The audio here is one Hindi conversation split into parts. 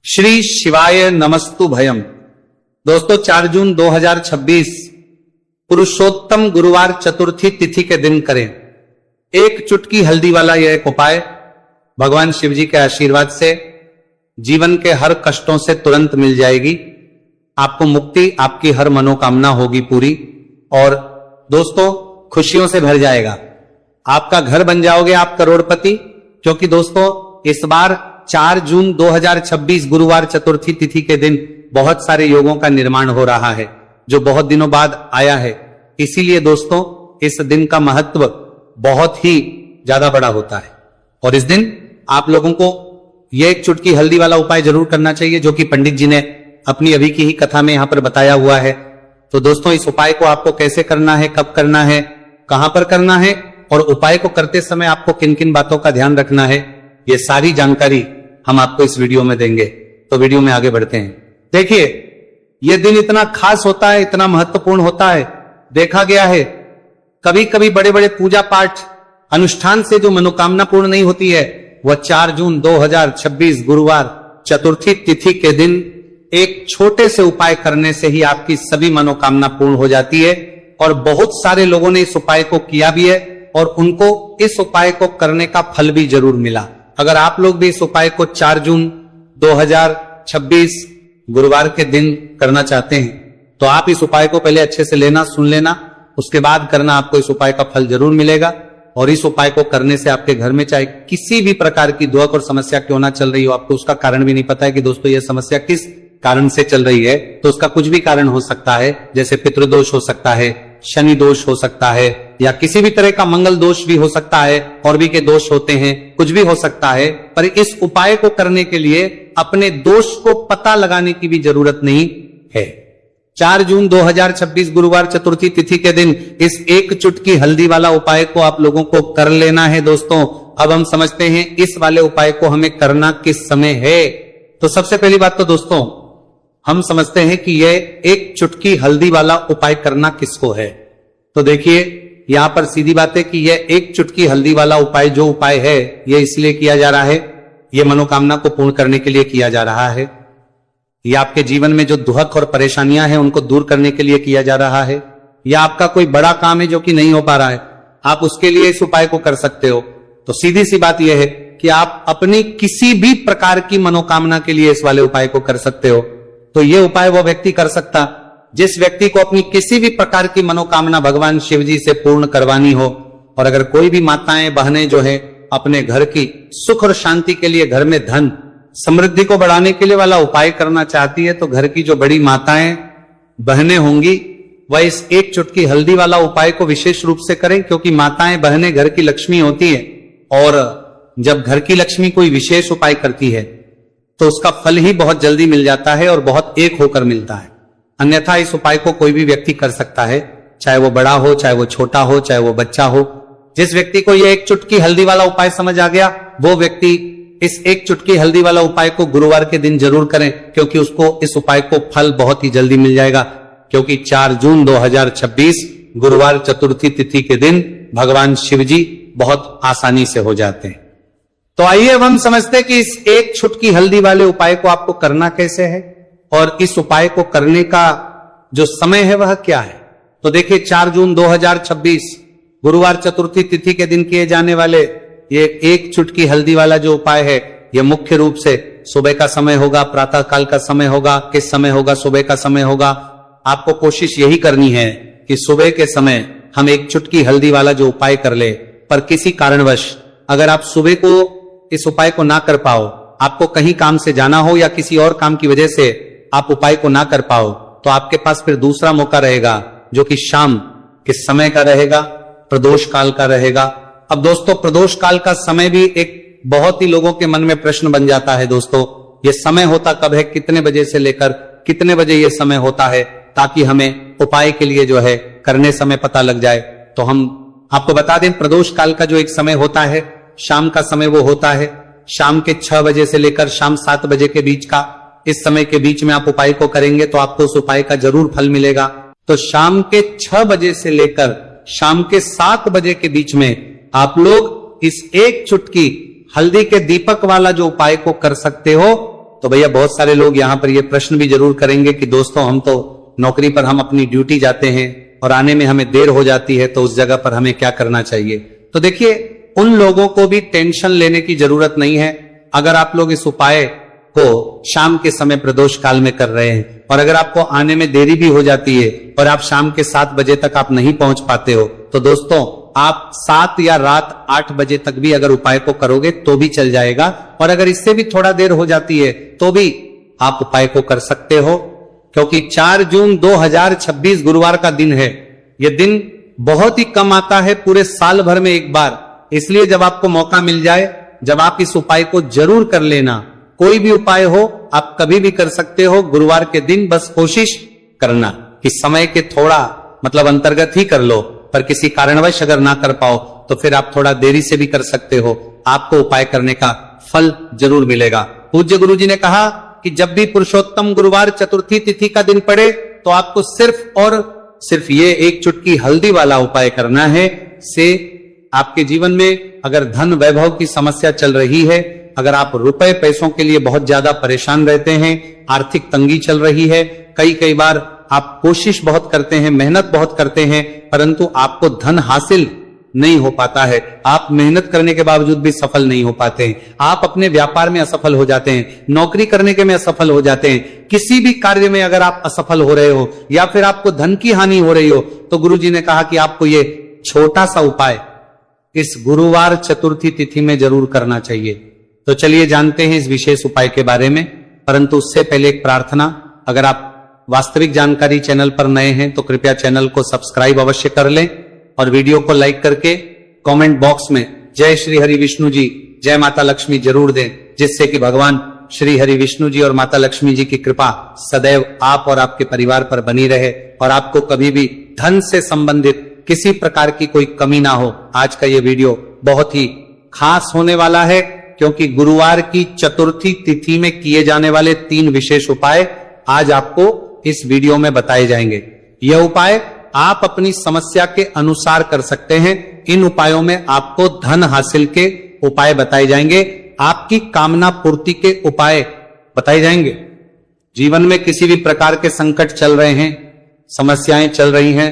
श्री शिवाय नमस्तु भयम। दोस्तों 4 जून 2026 पुरुषोत्तम गुरुवार चतुर्थी तिथि के दिन करें एक चुटकी हल्दी वाला यह एक उपाय। भगवान शिव जी के आशीर्वाद से जीवन के हर कष्टों से तुरंत मिल जाएगी, आपको मुक्ति, आपकी हर मनोकामना होगी पूरी और दोस्तों खुशियों से भर जाएगा। आपका घर बन जाओगे आप करोड़पति, क्योंकि दोस्तों इस बार 4 जून 2026 गुरुवार चतुर्थी तिथि के दिन बहुत सारे योगों का निर्माण हो रहा है जो बहुत दिनों बाद आया है। इसीलिए दोस्तों इस दिन का महत्व बहुत ही ज्यादा बड़ा होता है और इस दिन आप लोगों को यह एक चुटकी हल्दी वाला उपाय जरूर करना चाहिए जो कि पंडित जी ने अपनी अभी की ही कथा में यहां पर बताया हुआ है। तो दोस्तों इस उपाय को आपको कैसे करना है, कब करना है, कहां पर करना है और उपाय को करते समय आपको किन किन बातों का ध्यान रखना है, ये सारी जानकारी हम आपको इस वीडियो में देंगे। तो वीडियो में आगे बढ़ते हैं। देखिए यह दिन इतना खास होता है, इतना महत्वपूर्ण होता है। देखा गया है कभी कभी बड़े बड़े पूजा पाठ अनुष्ठान से जो मनोकामना पूर्ण नहीं होती है वह 4 जून 2026 गुरुवार चतुर्थी तिथि के दिन एक छोटे से उपाय करने से ही आपकी सभी मनोकामना पूर्ण हो जाती है। और बहुत सारे लोगों ने इस उपाय को किया भी है और उनको इस उपाय को करने का फल भी जरूर मिला। अगर आप लोग भी इस उपाय को 4 जून 2026 गुरुवार के दिन करना चाहते हैं तो आप इस उपाय को पहले अच्छे से लेना, सुन लेना, उसके बाद करना, आपको इस उपाय का फल जरूर मिलेगा। और इस उपाय को करने से आपके घर में चाहे किसी भी प्रकार की दुख और समस्या क्यों ना चल रही हो, आपको उसका कारण भी नहीं पता है कि दोस्तों यह समस्या किस कारण से चल रही है, तो उसका कुछ भी कारण हो सकता है। जैसे पितृदोष हो सकता है, शनि दोष हो सकता है, या किसी भी तरह का मंगल दोष भी हो सकता है, और भी के दोष होते हैं, कुछ भी हो सकता है। पर इस उपाय को करने के लिए अपने दोष को पता लगाने की भी जरूरत नहीं है। 4 जून 2026 गुरुवार चतुर्थी तिथि के दिन इस एक चुटकी हल्दी वाला उपाय को आप लोगों को कर लेना है। दोस्तों अब हम समझते हैं इस वाले उपाय को हमें करना किस समय है। तो सबसे पहली बात तो दोस्तों हम समझते हैं कि यह एक चुटकी हल्दी वाला उपाय करना किसको है। तो देखिए यहां पर सीधी बात है कि यह एक चुटकी हल्दी वाला उपाय जो उपाय है यह इसलिए किया जा रहा है, यह मनोकामना को पूर्ण करने के लिए किया जा रहा है। यह आपके जीवन में जो दुख और परेशानियां हैं उनको दूर करने के लिए किया जा रहा है, या आपका कोई बड़ा काम है जो कि नहीं हो पा रहा है, आप उसके लिए इस उपाय को कर सकते हो। तो सीधी सी बात यह है कि आप अपनी किसी भी प्रकार की मनोकामना के लिए इस वाले उपाय को कर सकते हो। तो यह उपाय वो व्यक्ति कर सकता जिस व्यक्ति को अपनी किसी भी प्रकार की मनोकामना भगवान शिव जी से पूर्ण करवानी हो। और अगर कोई भी माताएं बहनें जो है अपने घर की सुख और शांति के लिए, घर में धन समृद्धि को बढ़ाने के लिए वाला उपाय करना चाहती है, तो घर की जो बड़ी माताएं बहनें होंगी वह इस एक चुटकी हल्दी वाला उपाय को विशेष रूप से करें, क्योंकि माताएं बहनें घर की लक्ष्मी होती है और जब घर की लक्ष्मी कोई विशेष उपाय करती है तो उसका फल ही बहुत जल्दी मिल जाता है और बहुत एक होकर मिलता है। अन्यथा इस उपाय को कोई भी व्यक्ति कर सकता है, चाहे वो बड़ा हो, चाहे वो छोटा हो, चाहे वो बच्चा हो। जिस व्यक्ति को यह एक चुटकी हल्दी वाला उपाय समझ आ गया वो व्यक्ति इस एक चुटकी हल्दी वाला उपाय को गुरुवार के दिन जरूर करें, क्योंकि उसको इस उपाय को फल बहुत ही जल्दी मिल जाएगा। क्योंकि 4 जून 2026 गुरुवार चतुर्थी तिथि के दिन भगवान शिव जी बहुत आसानी से हो जाते हैं। तो आइए अब हम समझते हैं कि इस एक चुटकी हल्दी वाले उपाय को आपको करना कैसे है और इस उपाय को करने का जो समय है वह क्या है। तो देखिए 4 जून 2026 गुरुवार चतुर्थी तिथि के दिन किए जाने वाले ये एक चुटकी हल्दी वाला जो उपाय है यह मुख्य रूप से सुबह का समय होगा, प्रातः काल का समय होगा। किस समय होगा? सुबह का समय होगा। आपको कोशिश यही करनी है कि सुबह के समय हम एक चुटकी हल्दी वाला जो उपाय कर ले। पर किसी कारणवश अगर आप सुबह को इस उपाय को ना कर पाओ, आपको कहीं काम से जाना हो या किसी और काम की वजह से आप उपाय को ना कर पाओ, तो आपके पास फिर दूसरा मौका रहेगा जो कि शाम के समय का रहेगा, प्रदोष काल का रहेगा। अब दोस्तों प्रदोष काल का समय भी एक बहुत ही लोगों के मन में प्रश्न बन जाता है। दोस्तों ये समय होता कब है, कितने बजे से लेकर कितने बजे ये समय होता है, ताकि हमें उपाय के लिए जो है करने समय पता लग जाए। तो हम आपको बता दें प्रदोष काल का जो एक समय होता है, शाम का समय वो होता है शाम के 6 बजे से लेकर शाम 7 बजे के बीच का। इस समय के बीच में आप उपाय को करेंगे तो आपको उस उपाय का जरूर फल मिलेगा। तो शाम के 6 बजे से लेकर शाम के 7 बजे के बीच में आप लोग इस एक चुटकी हल्दी के दीपक वाला जो उपाय को कर सकते हो तो भैया बहुत सारे लोग यहाँ पर ये प्रश्न भी जरूर करेंगे कि दोस्तों हम तो नौकरी पर हम अपनी ड्यूटी जाते हैं और आने में हमें देर हो जाती है, तो उस जगह पर हमें क्या करना चाहिए। तो देखिए उन लोगों को भी टेंशन लेने की जरूरत नहीं है। अगर आप लोग इस उपाय को शाम के समय प्रदोष काल में कर रहे हैं और अगर आपको आने में देरी भी हो जाती है और आप शाम के 7 बजे तक आप नहीं पहुंच पाते हो, तो दोस्तों आप 7 या रात 8 बजे तक भी अगर उपाय को करोगे तो भी चल जाएगा। और अगर इससे भी थोड़ा देर हो जाती है तो भी आप उपाय को कर सकते हो, क्योंकि 4 जून 2026 गुरुवार का दिन है। यह दिन बहुत ही कम आता है पूरे साल भर में एक बार, इसलिए जब आपको मौका मिल जाए, जब आप इस उपाय को जरूर कर लेना। कोई भी उपाय हो आप कभी भी कर सकते हो, गुरुवार के दिन बस कोशिश करना कि समय के थोड़ा मतलब अंतर्गत ही कर लो, पर किसी कारणवश अगर ना कर पाओ तो फिर आप थोड़ा देरी से भी कर सकते हो, आपको उपाय करने का फल जरूर मिलेगा। पूज्य गुरु जी ने कहा कि जब भी पुरुषोत्तम गुरुवार चतुर्थी तिथि का दिन पड़े तो आपको सिर्फ और सिर्फ ये एक चुटकी हल्दी वाला उपाय करना है। से आपके जीवन में अगर धन वैभव की समस्या चल रही है, अगर आप रुपए पैसों के लिए बहुत ज्यादा परेशान रहते हैं, आर्थिक तंगी चल रही है, कई बार आप कोशिश बहुत करते हैं, मेहनत बहुत करते हैं, परंतु आपको धन हासिल नहीं हो पाता है, आप मेहनत करने के बावजूद भी सफल नहीं हो पाते हैं, आप अपने व्यापार में असफल हो जाते हैं, नौकरी करने के में असफल हो जाते हैं, किसी भी कार्य में अगर आप असफल हो रहे हो या फिर आपको धन की हानि हो रही हो, तो गुरुजी ने कहा कि आपको ये छोटा सा उपाय इस गुरुवार चतुर्थी तिथि में जरूर करना चाहिए। तो चलिए जानते हैं इस विशेष उपाय के बारे में, परंतु उससे पहले एक प्रार्थना। अगर आप वास्तविक जानकारी चैनल पर नए हैं तो कृपया चैनल को सब्सक्राइब अवश्य कर लें और वीडियो को लाइक करके कमेंट बॉक्स में जय श्री हरि विष्णु जी, जय माता लक्ष्मी जरूर दें, जिससे कि भगवान श्री हरि विष्णु जी और माता लक्ष्मी जी की कृपा सदैव आप और आपके परिवार पर बनी रहे और आपको कभी भी धन से संबंधित किसी प्रकार की कोई कमी ना हो। आज का ये वीडियो बहुत ही खास होने वाला है, क्योंकि गुरुवार की चतुर्थी तिथि में किए जाने वाले 3 विशेष उपाय आज आपको इस वीडियो में बताए जाएंगे। यह उपाय आप अपनी समस्या के अनुसार कर सकते हैं। इन उपायों में आपको धन हासिल के उपाय बताए जाएंगे, आपकी कामना पूर्ति के उपाय बताए जाएंगे। जीवन में किसी भी प्रकार के संकट चल रहे हैं, समस्याएं चल रही हैं,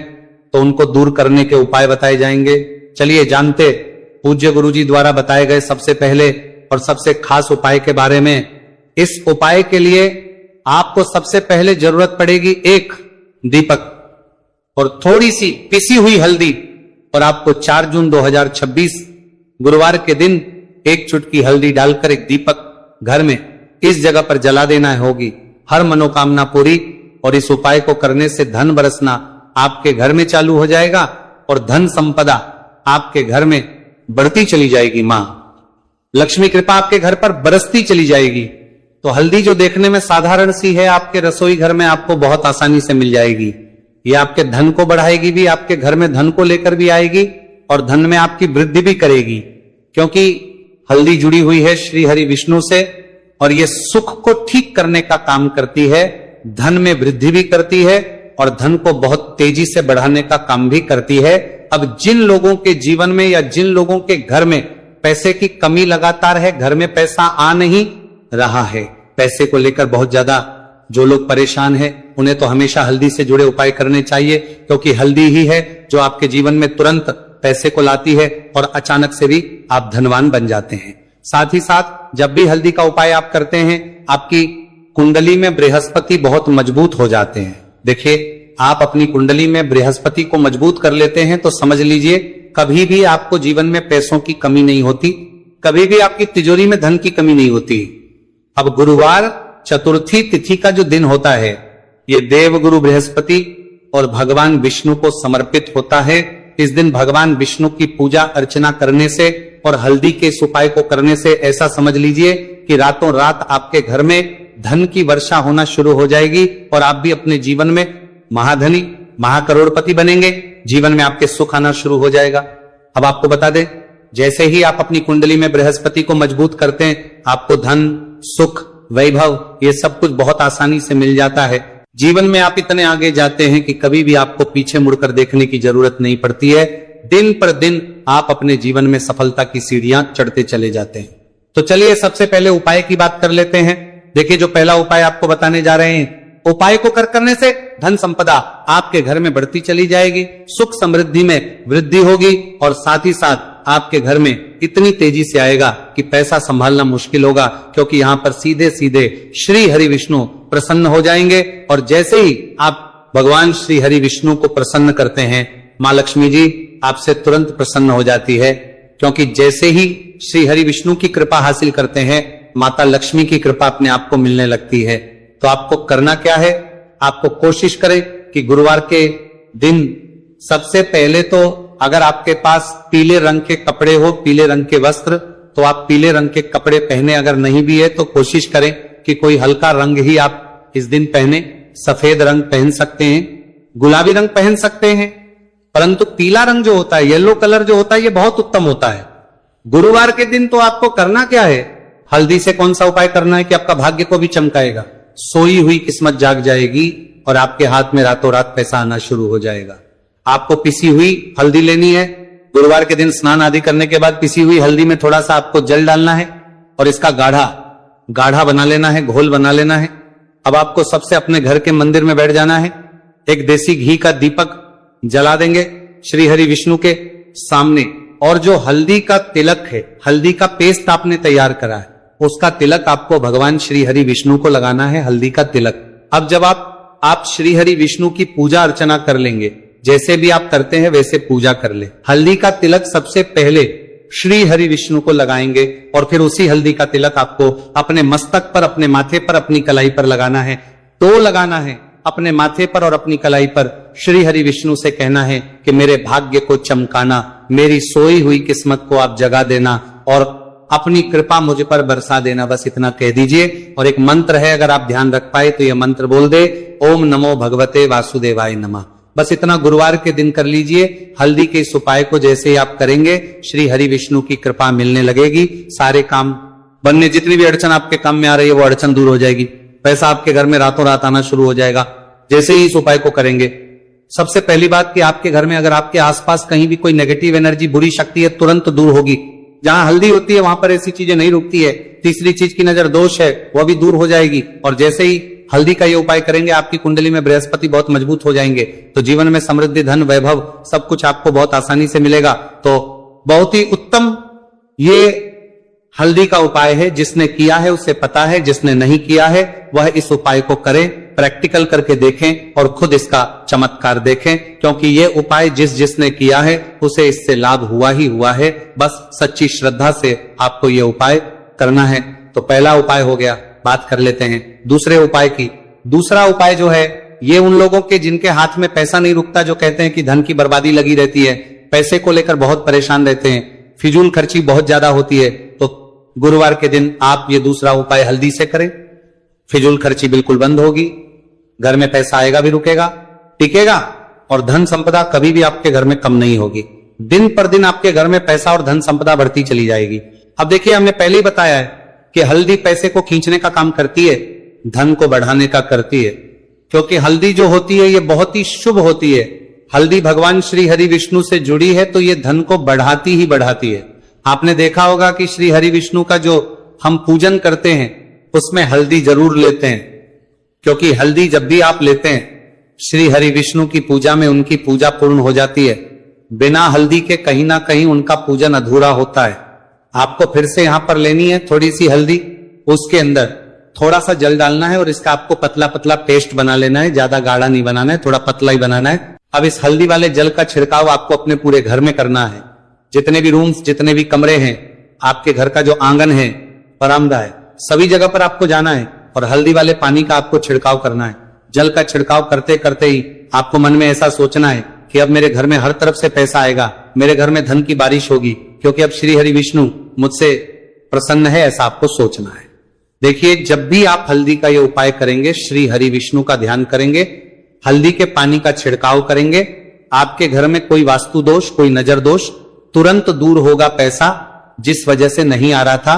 तो उनको दूर करने के उपाय बताए जाएंगे। चलिए जानते पूज्य गुरुजी द्वारा बताए गए सबसे पहले और सबसे खास उपाय के बारे में। इस उपाय के लिए आपको सबसे पहले जरूरत पड़ेगी एक दीपक और थोड़ी सी पिसी हुई हल्दी, और आपको 4 जून 2026 गुरुवार के दिन एक चुटकी हल्दी डालकर एक दीपक घर में इस जगह पर जला देना होगी। हर मनोकामना पूरी, और इस उपाय को करने से धन बरसना आपके घर में चालू हो जाएगा और धन संपदा आपके घर में बढ़ती चली जाएगी। मां लक्ष्मी कृपा आपके घर पर बरसती चली जाएगी। तो हल्दी जो देखने में साधारण सी है, आपके रसोई घर में आपको बहुत आसानी से मिल जाएगी। ये आपके धन को बढ़ाएगी भी, आपके घर में धन को लेकर भी आएगी और धन में आपकी वृद्धि भी करेगी, क्योंकि हल्दी जुड़ी हुई है श्री हरि विष्णु से और ये सुख को ठीक करने का काम करती है, धन में वृद्धि भी करती है और धन को बहुत तेजी से बढ़ाने का काम भी करती है। अब जिन लोगों के जीवन में या जिन लोगों के घर में पैसे की कमी लगातार है, घर में पैसा आ नहीं रहा है, पैसे को लेकर बहुत ज्यादा जो लोग परेशान हैं, उन्हें तो हमेशा हल्दी से जुड़े उपाय करने चाहिए, क्योंकि हल्दी ही है जो आपके जीवन में तुरंत पैसे को लाती है और अचानक से भी आप धनवान बन जाते हैं। साथ ही साथ जब भी हल्दी का उपाय आप करते हैं, आपकी कुंडली में बृहस्पति बहुत मजबूत हो जाते हैं। देखिए, आप अपनी कुंडली में बृहस्पति को मजबूत कर लेते हैं तो समझ लीजिए कभी भी आपको जीवन में पैसों की कमी नहीं होती, कभी भी आपकी तिजोरी में धन की कमी नहीं होती। अब गुरुवार चतुर्थी तिथि का जो दिन होता है, ये देव गुरु बृहस्पति और भगवान विष्णु को समर्पित होता है। इस दिन भगवान विष्णु की पूजा अर्चना करने से और हल्दी के इस उपाय को करने से ऐसा समझ लीजिए कि रातों रात आपके घर में धन की वर्षा होना शुरू हो जाएगी और आप भी अपने जीवन में महाधनी महाकरोड़पति बनेंगे, जीवन में आपके सुख आना शुरू हो जाएगा। अब आपको बता दें, जैसे ही आप अपनी कुंडली में बृहस्पति को मजबूत करते हैं, आपको धन, सुख, वैभव ये सब कुछ बहुत आसानी से मिल जाता है। जीवन में आप इतने आगे जाते हैं कि कभी भी आपको पीछे मुड़कर देखने की जरूरत नहीं पड़ती है। दिन पर दिन आप अपने जीवन में सफलता की सीढ़ियां चढ़ते चले जाते हैं। तो चलिए सबसे पहले उपाय की बात कर लेते हैं। देखिए जो पहला उपाय आपको बताने जा रहे हैं, उपाय को करने से धन संपदा आपके घर में बढ़ती चली जाएगी, सुख समृद्धि में वृद्धि होगी और साथ ही साथ आपके घर में इतनी तेजी से आएगा कि पैसा संभालना मुश्किल होगा, क्योंकि यहां पर सीधे सीधे श्री हरि विष्णु प्रसन्न हो जाएंगे। और जैसे ही आप भगवान श्री हरि विष्णु को प्रसन्न करते हैं, मां लक्ष्मी जी आपसे तुरंत प्रसन्न हो जाती है, क्योंकि जैसे ही श्री हरि विष्णु की कृपा हासिल करते हैं, माता लक्ष्मी की कृपा अपने आप को मिलने लगती है। तो आपको करना क्या है, आपको कोशिश करें कि गुरुवार के दिन सबसे पहले तो अगर आपके पास पीले रंग के कपड़े हो, पीले रंग के वस्त्र, तो आप पीले रंग के कपड़े पहने। अगर नहीं भी है तो कोशिश करें कि कोई हल्का रंग ही आप इस दिन पहने। सफेद रंग पहन सकते हैं, गुलाबी रंग पहन सकते हैं, परंतु पीला रंग जो होता है, येलो कलर जो होता है, ये बहुत उत्तम होता है। गुरुवार के दिन तो आपको करना क्या है, हल्दी से कौन सा उपाय करना है कि आपका भाग्य को भी चमकाएगा, सोई हुई किस्मत जाग जाएगी और आपके हाथ में रातों रात पैसा आना शुरू हो जाएगा। आपको पिसी हुई हल्दी लेनी है, गुरुवार के दिन स्नान आदि करने के बाद पिसी हुई हल्दी में थोड़ा सा आपको जल डालना है और इसका गाढ़ा बना लेना है, घोल बना लेना है। अब आपको सबसे अपने घर के मंदिर में बैठ जाना है, एक देसी घी का दीपक जला देंगे श्री हरि विष्णु के सामने, और जो हल्दी का तिलक है, हल्दी का पेस्ट आपने तैयार करा है, उसका तिलक आपको भगवान श्री हरि विष्णु को लगाना है, हल्दी का तिलक। अब जब आप श्री हरि विष्णु की पूजा अर्चना कर लेंगे, जैसे भी आप करते हैं वैसे पूजा कर ले। हल्दी का तिलक सबसे पहले श्री हरि विष्णु को लगाएंगे और फिर उसी हल्दी का तिलक आपको अपने मस्तक पर, अपने माथे पर, अपनी कलाई पर लगाना है। तो लगाना है अपने माथे पर और अपनी कलाई पर। श्री हरि विष्णु से कहना है कि मेरे भाग्य को चमकाना, मेरी सोई हुई किस्मत को आप जगा देना और अपनी कृपा मुझ पर बरसा देना, बस इतना कह दीजिए। और एक मंत्र है, अगर आप ध्यान रख पाए तो यह मंत्र बोल दे, ओम नमो भगवते वासुदेवाय नमः। बस इतना गुरुवार के दिन कर लीजिए। हल्दी के इस उपाय को जैसे ही आप करेंगे, श्री हरि विष्णु की कृपा मिलने लगेगी, सारे काम बनने, जितनी भी अड़चन आपके काम में आ रही है वो अड़चन दूर हो जाएगी, पैसा आपके घर में रातों रात आना शुरू हो जाएगा जैसे ही इस उपाय को करेंगे। सबसे पहली बात कि आपके घर में अगर आपके आसपास कहीं भी कोई नेगेटिव एनर्जी, बुरी शक्ति है, तुरंत दूर होगी। जहां हल्दी होती है वहां पर ऐसी चीजें नहीं रुकती है। तीसरी चीज की नजर दोष है, वह भी दूर हो जाएगी। और जैसे ही हल्दी का ये उपाय करेंगे, आपकी कुंडली में बृहस्पति बहुत मजबूत हो जाएंगे, तो जीवन में समृद्धि, धन, वैभव सब कुछ आपको बहुत आसानी से मिलेगा। तो बहुत ही उत्तम ये हल्दी का उपाय है। जिसने किया है उसे पता है, जिसने नहीं किया है वह इस उपाय को करे, प्रैक्टिकल करके देखें और खुद इसका चमत्कार देखें, क्योंकि ये उपाय जिसने किया है उसे इससे लाभ हुआ ही हुआ है। बस सच्ची श्रद्धा से आपको ये उपाय करना है। तो पहला उपाय हो गया, बात कर लेते हैं दूसरे उपाय की। दूसरा उपाय जो है, ये उन लोगों के जिनके हाथ में पैसा नहीं रुकता, जो कहते हैं कि धन की बर्बादी लगी रहती है, पैसे को लेकर बहुत परेशान रहते हैं, फिजूल खर्ची बहुत ज्यादा होती है, तो गुरुवार के दिन आप ये दूसरा उपाय हल्दी से करें। फिजूल खर्ची बिल्कुल बंद होगी, घर में पैसा आएगा भी, रुकेगा, टिकेगा, और धन संपदा कभी भी आपके घर में कम नहीं होगी। दिन पर दिन आपके घर में पैसा और धन संपदा बढ़ती चली जाएगी। अब देखिए, हमने पहले ही बताया है कि हल्दी पैसे को खींचने का काम करती है, धन को बढ़ाने का करती है, क्योंकि हल्दी जो होती है ये बहुत ही शुभ होती है। हल्दी भगवान श्री हरि विष्णु से जुड़ी है, तो ये धन को बढ़ाती ही बढ़ाती है। आपने देखा होगा कि श्री हरि विष्णु का जो हम पूजन करते हैं उसमें हल्दी जरूर लेते हैं, क्योंकि हल्दी जब भी आप लेते हैं श्री हरि विष्णु की पूजा में उनकी पूजा पूर्ण हो जाती है। बिना हल्दी के कहीं ना कहीं उनका पूजन अधूरा होता है। आपको फिर से यहां पर लेनी है थोड़ी सी हल्दी, उसके अंदर थोड़ा सा जल डालना है और इसका आपको पतला पतला पेस्ट बना लेना है, ज्यादा गाढ़ा नहीं बनाना है, थोड़ा पतला ही बनाना है। अब इस हल्दी वाले जल का छिड़काव आपको अपने पूरे घर में करना है। जितने भी रूम्स, जितने भी कमरे हैं, आपके घर का जो आंगन है, बरामदा है, सभी जगह पर आपको जाना है और हल्दी वाले पानी का आपको छिड़काव करना है। जल का छिड़काव करते करते ही आपको मन में ऐसा सोचना है कि अब मेरे घर में हर तरफ से पैसा आएगा, मेरे घर में धन की बारिश होगी, क्योंकि अब श्री हरि विष्णु मुझसे प्रसन्न है, ऐसा आपको सोचना है। देखिए, जब भी आप हल्दी का ये उपाय करेंगे, श्री हरि विष्णु का ध्यान करेंगे, हल्दी के पानी का छिड़काव करेंगे, आपके घर में कोई वास्तु दोष, कोई नजर दोष तुरंत दूर होगा। पैसा जिस वजह से नहीं आ रहा था,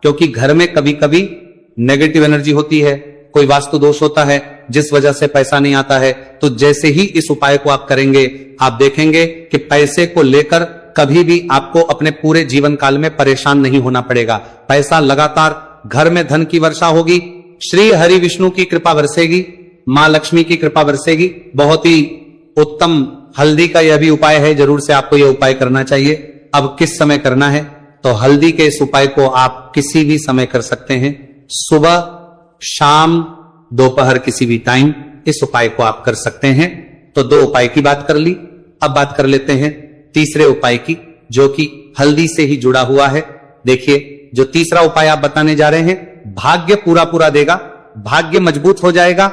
क्योंकि घर में कभी कभी नेगेटिव एनर्जी होती है, कोई वास्तु दोष होता है जिस वजह से पैसा नहीं आता है। तो जैसे ही इस उपाय को आप करेंगे, आप देखेंगे कि पैसे को लेकर कभी भी आपको अपने पूरे जीवन काल में परेशान नहीं होना पड़ेगा। पैसा लगातार, घर में धन की वर्षा होगी, श्री हरि विष्णु की कृपा बरसेगी, मां लक्ष्मी की कृपा बरसेगी। बहुत ही उत्तम हल्दी का यह भी उपाय है, जरूर से आपको यह उपाय करना चाहिए। अब किस समय करना है, तो हल्दी के इस उपाय को आप किसी भी समय कर सकते हैं, सुबह, शाम, दोपहर, किसी भी टाइम इस उपाय को आप कर सकते हैं। तो 2 उपाय की बात कर ली। अब बात कर लेते हैं तीसरे उपाय की, जो कि हल्दी से ही जुड़ा हुआ है। देखिए, जो तीसरा उपाय आप बताने जा रहे हैं, भाग्य पूरा देगा, भाग्य मजबूत हो जाएगा,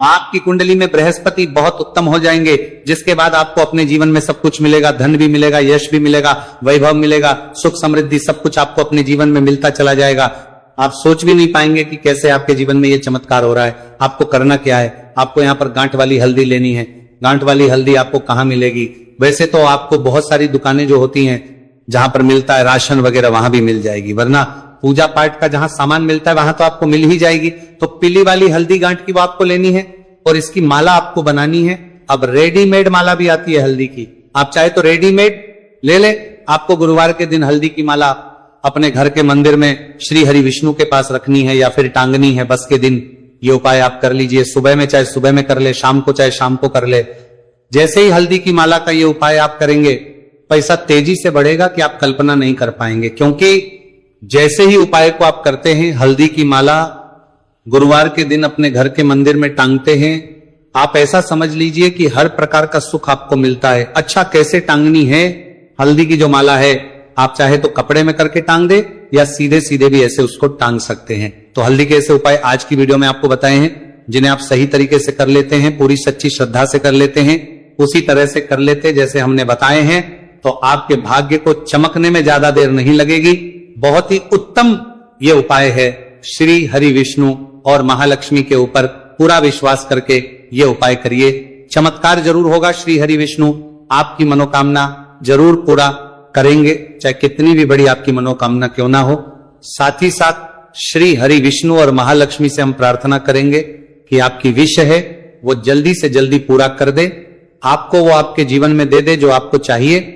आपकी कुंडली में बृहस्पति बहुत उत्तम हो जाएंगे, जिसके बाद आपको अपने जीवन में सब कुछ मिलेगा, धन भी मिलेगा, यश भी मिलेगा, वैभव मिलेगा, सुख समृद्धि सब कुछ आपको अपने जीवन में मिलता चला जाएगा। आप सोच भी नहीं पाएंगे कि कैसे आपके जीवन में ये चमत्कार हो रहा है। आपको करना क्या है, आपको यहाँ पर गांठ वाली हल्दी लेनी है। गांठ वाली हल्दी आपको कहाँ मिलेगी? वैसे तो आपको बहुत सारी दुकानें जो होती हैं जहां पर मिलता है राशन वगैरह, वहां भी मिल जाएगी, वरना पूजा पाठ का जहां सामान मिलता है वहां तो आपको मिल ही जाएगी। तो पीली वाली हल्दी गांठ की वो आपको लेनी है और इसकी माला आपको बनानी है। अब रेडीमेड माला भी आती है हल्दी की, आप चाहे तो रेडीमेड ले ले। आपको गुरुवार के दिन हल्दी की माला अपने घर के मंदिर में श्री हरि विष्णु के पास रखनी है या फिर टांगनी है बस के दिन। ये उपाय आप कर लीजिए, सुबह में चाहे सुबह में कर ले, शाम को चाहे शाम को कर ले। जैसे ही हल्दी की माला का ये उपाय आप करेंगे, पैसा तेजी से बढ़ेगा कि आप कल्पना नहीं कर पाएंगे। क्योंकि जैसे ही उपाय को आप करते हैं, हल्दी की माला गुरुवार के दिन अपने घर के मंदिर में टांगते हैं, आप ऐसा समझ लीजिए कि हर प्रकार का सुख आपको मिलता है। अच्छा, कैसे टांगनी है हल्दी की जो माला है, आप चाहे तो कपड़े में करके टांग दे या सीधे सीधे भी ऐसे उसको टांग सकते हैं। तो हल्दी के ऐसे उपाय आज की वीडियो में आपको बताए हैं, जिन्हें आप सही तरीके से कर लेते हैं, पूरी सच्ची श्रद्धा से कर लेते हैं, उसी तरह से कर लेते जैसे हमने बताए हैं, तो आपके भाग्य को चमकने में ज्यादा देर नहीं लगेगी। बहुत ही उत्तम ये उपाय है। श्री हरि विष्णु और महालक्ष्मी के ऊपर पूरा विश्वास करके ये उपाय करिए, चमत्कार जरूर होगा। श्री हरि विष्णु आपकी मनोकामना जरूर पूरा करेंगे, चाहे कितनी भी बड़ी आपकी मनोकामना क्यों ना हो। साथ ही साथ श्री हरि विष्णु और महालक्ष्मी से हम प्रार्थना करेंगे कि आपकी विश है वो जल्दी से जल्दी पूरा कर दे, आपको वो आपके जीवन में दे दे जो आपको चाहिए।